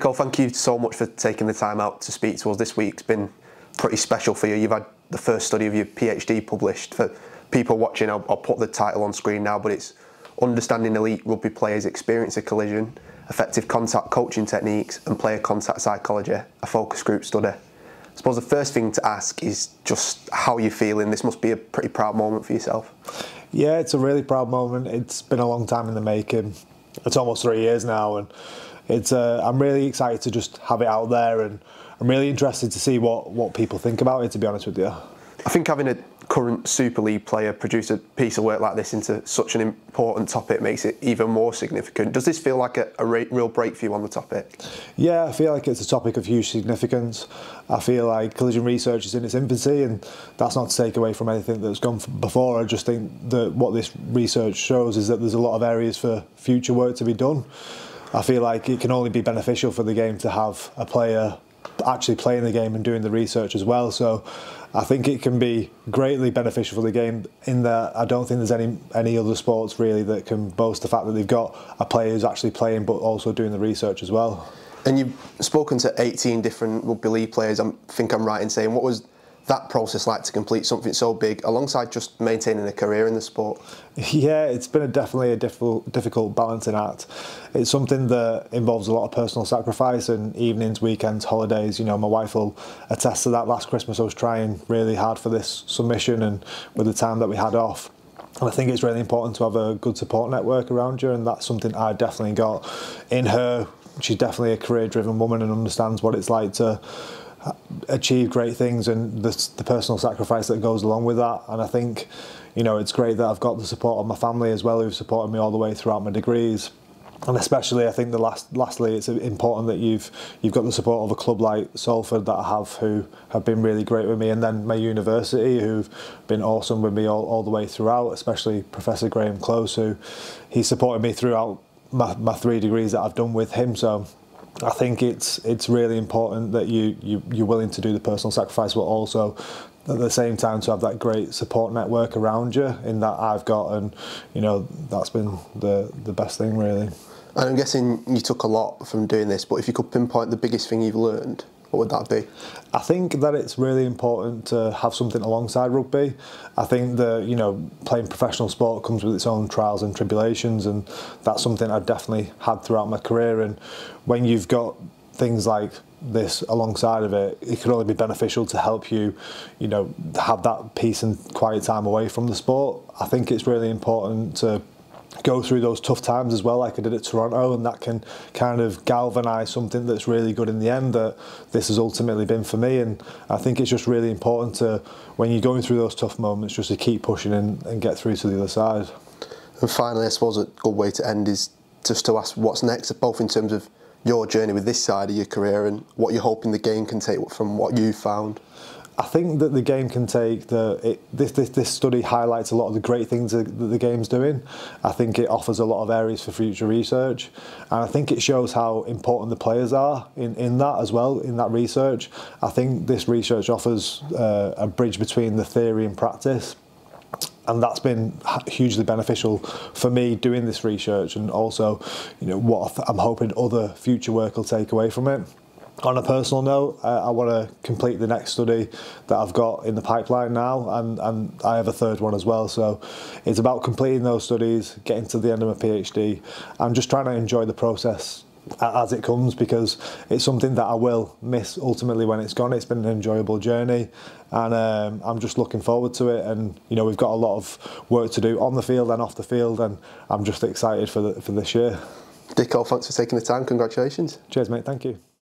Dicko, thank you so much for taking the time out to speak to us this week. It's been pretty special for you. You've had the first study of your PhD published. For people watching, I'll put the title on screen now, but it's Understanding Elite Rugby Players' Experience of Collision, Effective Contact Coaching Techniques and Player Contact Psychology, a focus group study. I suppose the first thing to ask is just how you're feeling. This must be a pretty proud moment for yourself. Yeah, it's a really proud moment. It's been a long time in the making. It's almost 3 years now, and I'm really excited to just have it out there, and I'm really interested to see what people think about it, to be honest with you. I think having a current Super League player produce a piece of work like this into such an important topic makes it even more significant. Does this feel like a real break for you on the topic? Yeah, I feel like it's a topic of huge significance. I feel like collision research is in its infancy, and that's not to take away from anything that's gone before. I just think that what this research shows is that there's a lot of areas for future work to be done. I feel like it can only be beneficial for the game to have a player actually playing the game and doing the research as well. So I think it can be greatly beneficial for the game in that I don't think there's any other sports really that can boast the fact that they've got a player who's actually playing but also doing the research as well. And you've spoken to 18 different rugby league players. I think I'm right in saying, what was that process like to complete something so big alongside just maintaining a career in the sport? Yeah, it's been definitely a difficult balancing act. It's something that involves a lot of personal sacrifice, and evenings, weekends, holidays. You know, my wife will attest to that. Last Christmas I was trying really hard for this submission, and with the time that we had off. And I think it's really important to have a good support network around you, and that's something I definitely got in her. She's definitely a career-driven woman and understands what it's like to achieve great things and the personal sacrifice that goes along with that. And I think, you know, it's great that I've got the support of my family as well, who've supported me all the way throughout my degrees. And especially, I think lastly, it's important that you've got the support of a club like Salford that I have, who have been really great with me, and then my university, who've been awesome with me all the way throughout, especially Professor Graham Close, who he supported me throughout my 3 degrees that I've done with him. So I think it's really important that you're willing to do the personal sacrifice, but also at the same time to have that great support network around you, in that I've got, and you know, that's been the best thing really. And I'm guessing you took a lot from doing this, but if you could pinpoint the biggest thing you've learned, what would that be? I think that it's really important to have something alongside rugby. I think that, you know, playing professional sport comes with its own trials and tribulations, and that's something I've definitely had throughout my career. And when you've got things like this alongside of it, it can only be beneficial to help you, you know, have that peace and quiet time away from the sport. I think it's really important to go through those tough times as well, like I did at Toronto, and that can kind of galvanise something that's really good in the end, that this has ultimately been for me. And I think it's just really important to, when you're going through those tough moments, just to keep pushing and get through to the other side. And finally, I suppose a good way to end is just to ask what's next, both in terms of your journey with this side of your career and what you're hoping the game can take from what you've found. I think that the game can take this study highlights a lot of the great things that the game's doing. I think it offers a lot of areas for future research, and I think it shows how important the players are in that as well, in that research. I think this research offers a bridge between the theory and practice, and that's been hugely beneficial for me doing this research, and also, you know, what I'm hoping other future work will take away from it. On a personal note, I want to complete the next study that I've got in the pipeline now, and I have a third one as well. So it's about completing those studies, getting to the end of my PhD. I'm just trying to enjoy the process as it comes, because it's something that I will miss ultimately when it's gone. It's been an enjoyable journey, and I'm just looking forward to it. And you know, we've got a lot of work to do on the field and off the field, and I'm just excited for this year. Dicko, thanks for taking the time. Congratulations. Cheers, mate. Thank you.